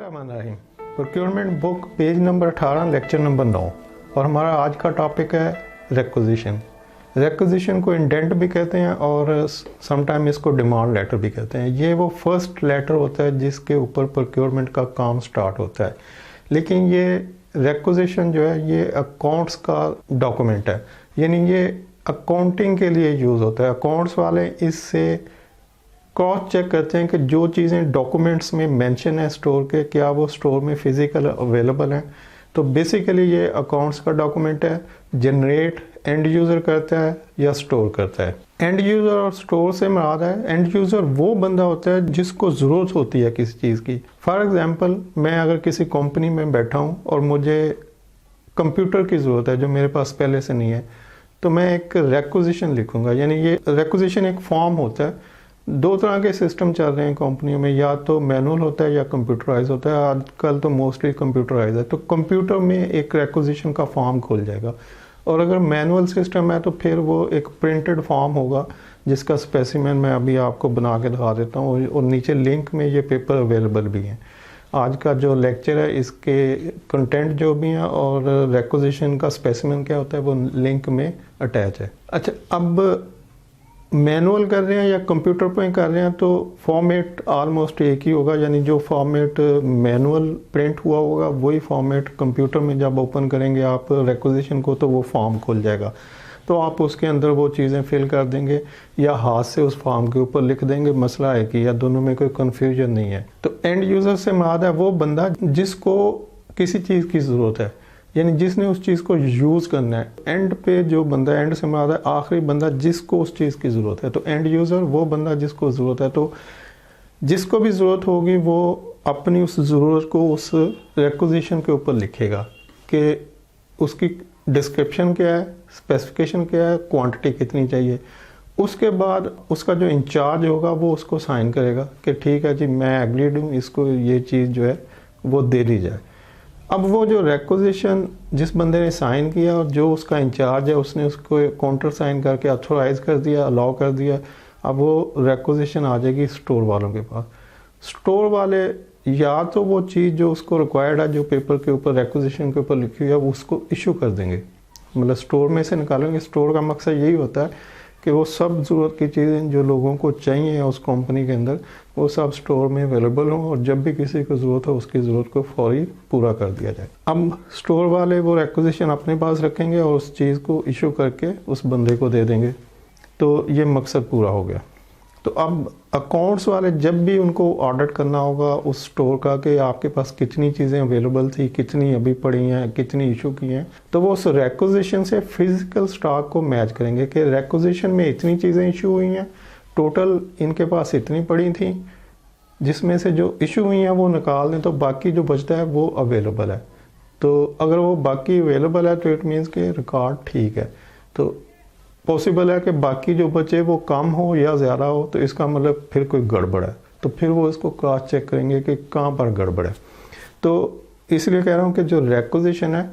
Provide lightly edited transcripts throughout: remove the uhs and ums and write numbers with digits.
बिस्मिल्लाहिर्रहमानिर्रहीम। Procurement book page number 18 lecture number 9 और हमारा आज का टॉपिक है रिक्विजिशन। रिक्विजिशन को इंडेंट भी कहते हैं और समटाइम इसको डिमांड लेटर भी कहते हैं। ये वो फर्स्ट लेटर होता है जिसके ऊपर प्रोक्योरमेंट का काम स्टार्ट होता है। लेकिन ये रिक्विजिशन जो है ये अकाउंट्स का डॉक्यूमेंट है, यानी ये अकाउंटिंग के लिए यूज़ होता है। अकाउंट्स वाले इससे क्रॉस चेक करते हैं कि जो चीज़ें डॉक्यूमेंट्स में मेंशन है स्टोर के, क्या वो स्टोर में फिजिकल अवेलेबल हैं। तो बेसिकली ये अकाउंट्स का डॉक्यूमेंट है। जनरेट एंड यूज़र करता है या स्टोर करता है। एंड यूज़र और स्टोर से मुराद है, एंड यूज़र वो बंदा होता है जिसको ज़रूरत होती है किसी चीज़ की। फॉर एग्ज़ाम्पल, मैं अगर किसी कंपनी में बैठा हूँ और मुझे कंप्यूटर की ज़रूरत है जो मेरे पास पहले से नहीं है, तो मैं एक रिक्विजिशन लिखूँगा। यानी ये रिक्विजिशन एक फॉर्म होता है। दो तरह के सिस्टम चल रहे हैं कंपनियों में, या तो मैनुअल होता है या कंप्यूटराइज होता है। आजकल तो मोस्टली कंप्यूटराइज है। तो कंप्यूटर में एक रिक्विजिशन का फॉर्म खुल जाएगा, और अगर मैनुअल सिस्टम है तो फिर वो एक प्रिंटेड फॉर्म होगा जिसका स्पेसिमेन मैं अभी आपको बना के दिखा देता हूँ, और नीचे लिंक में ये पेपर अवेलेबल भी हैं। आज का जो लेक्चर है इसके कंटेंट जो भी हैं और रिक्विजिशन का स्पेसिमेन क्या होता है वो लिंक में अटैच है। अच्छा, अब मैनुअल कर रहे हैं या कंप्यूटर पे कर रहे हैं तो फॉर्मेट ऑलमोस्ट एक ही होगा। यानी जो फॉर्मेट मैनुअल प्रिंट हुआ होगा वही फॉर्मेट कंप्यूटर में जब ओपन करेंगे आप रिक्विजिशन को तो वो फॉर्म खुल जाएगा। तो आप उसके अंदर वो चीज़ें फिल कर देंगे या हाथ से उस फॉर्म के ऊपर लिख देंगे। मसला है कि या दोनों में कोई कन्फ्यूजन नहीं है। तो एंड यूज़र से मुराद है वो बंदा जिसको किसी चीज़ की ज़रूरत है, यानी जिसने उस चीज़ को यूज़ करना है। एंड पे जो बंदा, एंड से मुराद है आखिरी बंदा जिसको उस चीज़ की ज़रूरत है। तो एंड यूज़र वो बंदा जिसको ज़रूरत है। तो जिसको भी ज़रूरत होगी वो अपनी उस ज़रूरत को उस रिक्विजिशन के ऊपर लिखेगा कि उसकी डिस्क्रिप्शन क्या है, स्पेसिफिकेशन क्या है, क्वांटिटी कितनी चाहिए। उसके बाद उसका जो इंचार्ज होगा वो उसको साइन करेगा कि ठीक है जी, मैं एग्रीड हूँ, इसको ये चीज़ जो है वो दे दी जाए। अब वो जो रिक्विजिशन जिस बंदे ने साइन किया और जो उसका इंचार्ज है उसने उसको काउंटर साइन करके अथोराइज कर दिया, अलाउ कर दिया। अब वो रिक्विजिशन आ जाएगी स्टोर वालों के पास। स्टोर वाले या तो वो चीज़ जो उसको रिक्वायर्ड है, जो पेपर के ऊपर रिक्विजिशन के ऊपर लिखी हुई है, वो उसको इशू कर देंगे, मतलब स्टोर में से निकालेंगे। स्टोर का मकसद यही होता है कि वो सब ज़रूरत की चीज़ें जो लोगों को चाहिए उस कंपनी के अंदर वो सब स्टोर में अवेलेबल हों, और जब भी किसी को ज़रूरत हो उसकी ज़रूरत को फौरी पूरा कर दिया जाए। अब स्टोर वाले वो रिक्विजिशन अपने पास रखेंगे और उस चीज़ को इशू करके उस बंदे को दे देंगे। तो ये मकसद पूरा हो गया। तो अब अकाउंट्स वाले जब भी उनको ऑडिट करना होगा उस स्टोर का कि आपके पास कितनी चीज़ें अवेलेबल थी, कितनी अभी पड़ी हैं, कितनी इशू की हैं, तो वो उस रिक्विजिशन से फिजिकल स्टॉक को मैच करेंगे कि रिक्विजिशन में इतनी चीज़ें इशू हुई हैं, टोटल इनके पास इतनी पड़ी थी, जिसमें से जो इशू हुई हैं वो निकाल दें तो बाकी जो बचता है वो अवेलेबल है। तो अगर वो बाकी अवेलेबल है तो इट मीन्स कि रिकॉर्ड ठीक है। तो पॉसिबल है कि बाकी जो बचे वो कम हो या ज़्यादा हो, तो इसका मतलब फिर कोई गड़बड़ है। तो फिर वो इसको क्रॉस चेक करेंगे कि कहाँ पर गड़बड़ है। तो इसलिए कह रहा हूँ कि जो रिक्विजिशन है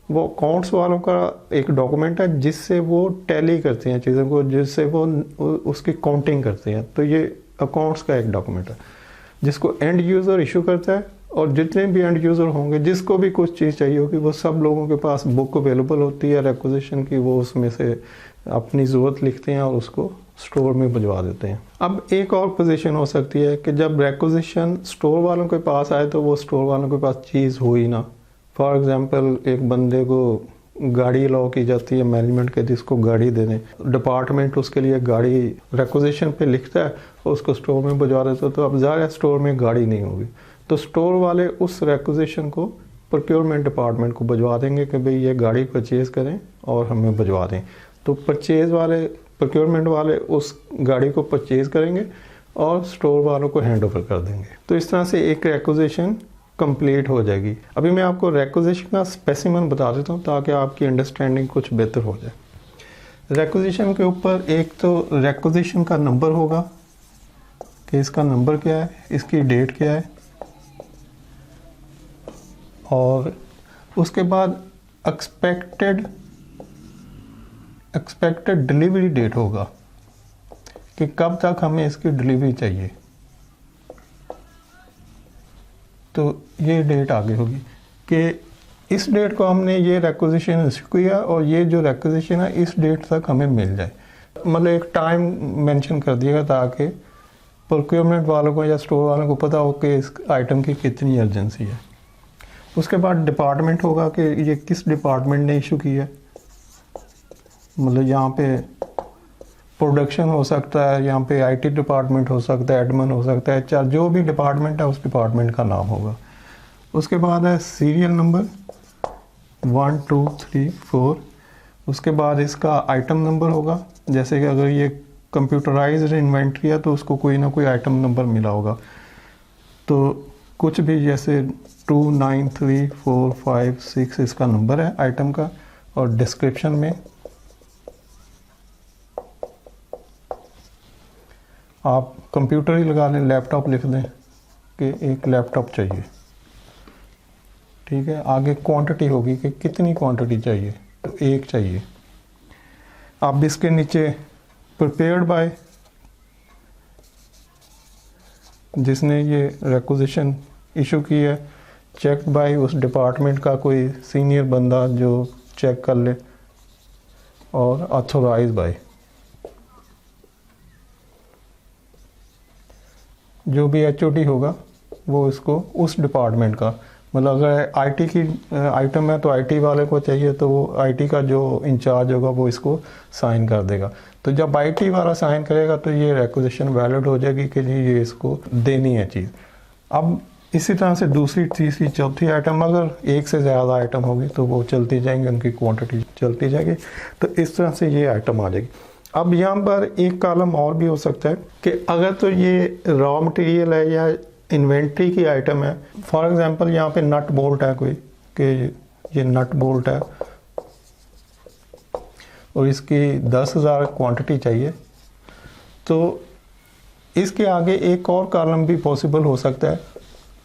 वो अकाउंट्स वालों का एक डॉक्यूमेंट है जिससे वो टैली करते हैं चीज़ों को, जिससे वो उसकी काउंटिंग करते हैं। तो ये अकाउंट्स का एक डॉक्यूमेंट है जिसको एंड यूज़र इशू करता है, और जितने भी एंड यूज़र होंगे जिसको भी कुछ चीज़ चाहिए होगी वो सब लोगों के पास बुक अवेलेबल होती है रिक्विजिशन की। वो उसमें से अपनी ज़रूरत लिखते हैं और उसको स्टोर में भिजवा देते हैं। अब एक और पोजीशन हो सकती है कि जब रिक्विजिशन स्टोर वालों के पास आए तो वो स्टोर वालों के पास चीज़ हो ही ना। फॉर एग्जांपल, एक बंदे को गाड़ी अलाउ की जाती है मैनेजमेंट के, जिसको गाड़ी दे दें। डिपार्टमेंट उसके लिए गाड़ी रिक्विजिशन पे लिखता है और उसको स्टोर में भिजवा देता है। तो अब ज़ाहिर स्टोर में गाड़ी नहीं होगी, तो स्टोर वाले उस रिक्विजिशन को प्रोक्योरमेंट डिपार्टमेंट को भिजवा देंगे कि भाई ये गाड़ी परचेज़ करें और हमें भिजवा दें। तो परचेज़ वाले, प्रोक्योरमेंट वाले उस गाड़ी को परचेज़ करेंगे और स्टोर वालों को हैंड ओवर कर देंगे। तो इस तरह से एक रिक्विजिशन कंप्लीट हो जाएगी। अभी मैं आपको रिक्विजिशन का स्पेसिमेन बता देता हूँ ताकि आपकी अंडरस्टैंडिंग कुछ बेहतर हो जाए। रिक्विजिशन के ऊपर एक तो रिक्विजिशन का नंबर होगा कि इसका नंबर क्या है, इसकी डेट क्या है, और उसके बाद एक्सपेक्टेड डिलीवरी डेट होगा कि कब तक हमें इसकी डिलीवरी चाहिए। तो ये डेट आगे होगी कि इस डेट को हमने ये रिक्विजिशन इशू किया और ये जो रिक्विजिशन है इस डेट तक हमें मिल जाए। मतलब एक टाइम मेंशन कर दिएगा ताकि प्रोक्योरमेंट वालों को या स्टोर वालों को पता हो कि इस आइटम की कितनी अर्जेंसी है। उसके बाद डिपार्टमेंट होगा कि ये किस डिपार्टमेंट ने इशू की है। मतलब यहाँ पे प्रोडक्शन हो सकता है, यहाँ पे आईटी डिपार्टमेंट हो सकता है, एडमिन हो सकता है, चाहे जो भी डिपार्टमेंट है उस डिपार्टमेंट का नाम होगा। उसके बाद है सीरियल नंबर 1 2 3 4। उसके बाद इसका आइटम नंबर होगा, जैसे कि अगर ये कंप्यूटराइज्ड इन्वेंट्री है तो उसको कोई ना कोई आइटम नंबर मिला होगा। तो कुछ भी जैसे 2 9 3 4 5 6 इसका नंबर है आइटम का। और डिस्क्रिप्शन में आप कंप्यूटर ही लगा लें, लैपटॉप लिख दें कि एक लैपटॉप चाहिए, ठीक है। आगे क्वांटिटी होगी कि कितनी क्वांटिटी चाहिए, तो एक चाहिए। आप इसके नीचे प्रिपेयर्ड बाय, जिसने ये रिक्विजिशन इशू की है, चेक्ड बाय उस डिपार्टमेंट का कोई सीनियर बंदा जो चेक कर ले, और ऑथोराइज बाय जो भी एचओडी होगा वो इसको उस डिपार्टमेंट का, मतलब अगर आईटी की आइटम है तो आईटी वाले को चाहिए तो वो आईटी का जो इंचार्ज होगा वो इसको साइन कर देगा। तो जब आईटी वाला साइन करेगा तो ये रिक्विजिशन वैलिड हो जाएगी कि जी ये इसको देनी है चीज़। अब इसी तरह से दूसरी तीसरी चौथी आइटम, अगर एक से ज़्यादा आइटम होगी तो वो चलती जाएंगी, उनकी क्वांटिटी चलती जाएगी। तो इस तरह से ये आइटम आ जाएगी। अब यहाँ पर एक कॉलम और भी हो सकता है कि अगर तो ये रॉ मटेरियल है या इन्वेंट्री की आइटम है। फॉर एग्जांपल यहाँ पे नट बोल्ट है कोई, कि ये नट बोल्ट है और इसकी 10,000 क्वांटिटी चाहिए, तो इसके आगे एक और कॉलम भी पॉसिबल हो सकता है।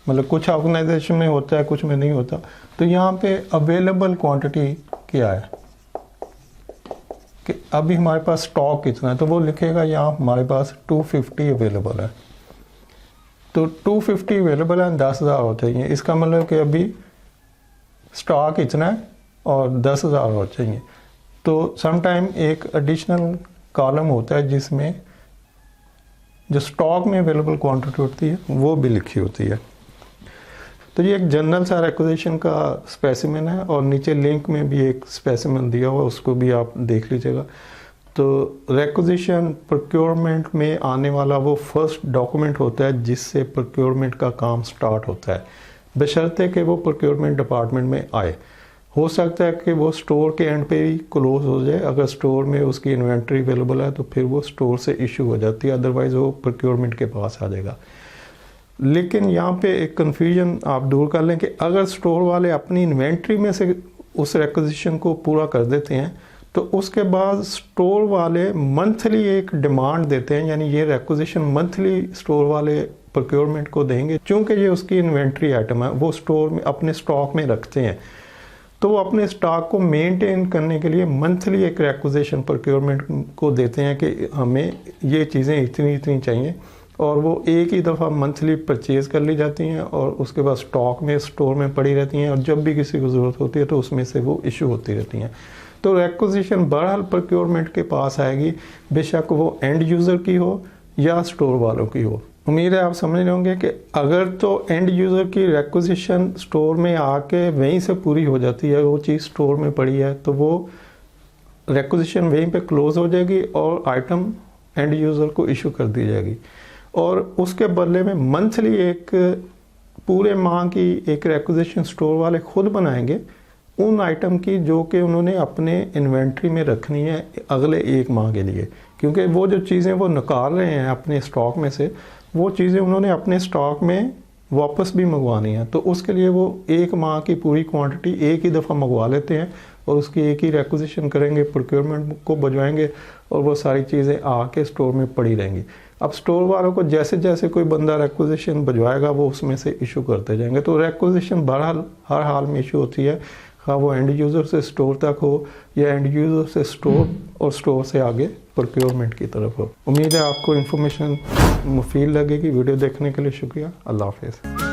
मतलब कुछ ऑर्गेनाइजेशन में होता है, कुछ में नहीं होता। तो यहाँ पे अवेलेबल क्वांटिटी क्या है कि अभी हमारे पास स्टॉक कितना है, तो वो लिखेगा यहाँ हमारे पास 250 अवेलेबल है। तो 250 अवेलेबल है, 10,000 हो चाहिए। इसका मतलब कि अभी स्टॉक इतना है और 10,000 हो चाहिए। तो समटाइम एक एडिशनल कॉलम होता है जिसमें जो स्टॉक में अवेलेबल क्वांटिटी होती है वो भी लिखी होती है। तो ये एक जनरल सा रिक्विजिशन का स्पेसिमेन है और नीचे लिंक में भी एक स्पेसिमेन दिया हुआ, उसको भी आप देख लीजिएगा। तो रिक्विजिशन प्रोक्योरमेंट में आने वाला वो फर्स्ट डॉक्यूमेंट होता है जिससे प्रोक्योरमेंट का काम स्टार्ट होता है, बशर्ते कि वो प्रोक्योरमेंट डिपार्टमेंट में आए। हो सकता है कि वो स्टोर के एंड पे ही क्लोज हो जाए। अगर स्टोर में उसकी इन्वेंट्री अवेलेबल है तो फिर वो स्टोर से इशू हो जाती है, अदरवाइज़ वो प्रोक्योरमेंट के पास आ जाएगा। लेकिन यहाँ पे एक कन्फ्यूजन आप दूर कर लें कि अगर स्टोर वाले अपनी इन्वेंट्री में से उस रिक्विजिशन को पूरा कर देते हैं तो उसके बाद स्टोर वाले मंथली एक डिमांड देते हैं, यानी ये रिक्विजिशन मंथली स्टोर वाले प्रोक्योरमेंट को देंगे। चूँकि ये उसकी इन्वेंट्री आइटम है, वो स्टोर में अपने स्टॉक में रखते हैं, तो वो अपने स्टॉक को मेंटेन करने के लिए मंथली एक रिक्विजिशन प्रोक्योरमेंट को देते हैं कि हमें ये चीज़ें इतनी इतनी चाहिए, और वो एक ही दफ़ा मंथली परचेज़ कर ली जाती हैं और उसके बाद स्टॉक में स्टोर में पड़ी रहती हैं, और जब भी किसी को ज़रूरत होती है तो उसमें से वो इशू होती रहती हैं। तो रिक्विजिशन बहरहाल प्रोक्योरमेंट के पास आएगी, बेशक वो एंड यूज़र की हो या स्टोर वालों की हो। उम्मीद है आप समझ रहे होंगे कि अगर तो एंड यूज़र की रिक्विजिशन स्टोर में आके वहीं से पूरी हो जाती है, वो चीज़ स्टोर में पड़ी है, तो वो रिक्विजिशन वहीं पे क्लोज हो जाएगी और आइटम एंड यूज़र को इशू कर दी जाएगी। और उसके बदले में मंथली एक पूरे माह की एक रिक्विजिशन स्टोर वाले खुद बनाएंगे उन आइटम की जो कि उन्होंने अपने इन्वेंट्री में रखनी है अगले एक माह के लिए, क्योंकि वो जो चीज़ें वो निकाल रहे हैं अपने स्टॉक में से, वो चीज़ें उन्होंने अपने स्टॉक में वापस भी मंगवानी है। तो उसके लिए वो एक माह की पूरी क्वांटिटी एक ही दफ़ा मंगवा लेते हैं और उसकी एक ही रिक्विजिशन करेंगे, प्रोक्योरमेंट को बजवाएंगे और वो सारी चीज़ें आके स्टोर में पड़ी रहेंगी। अब स्टोर वालों को जैसे जैसे कोई बंदा रिक्विजिशन बजवाएगा वो उसमें से इशू करते जाएंगे। तो रिक्विजिशन बहरहाल हर हाल में इशू होती है, हाँ वो एंड यूज़र से स्टोर तक हो या एंड यूज़र से स्टोर और स्टोर से आगे प्रोक्योरमेंट की तरफ हो। उम्मीद है आपको इन्फॉर्मेशन मुफीद लगेगी। वीडियो देखने के लिए शुक्रिया। अल्लाह हाफ़िज़।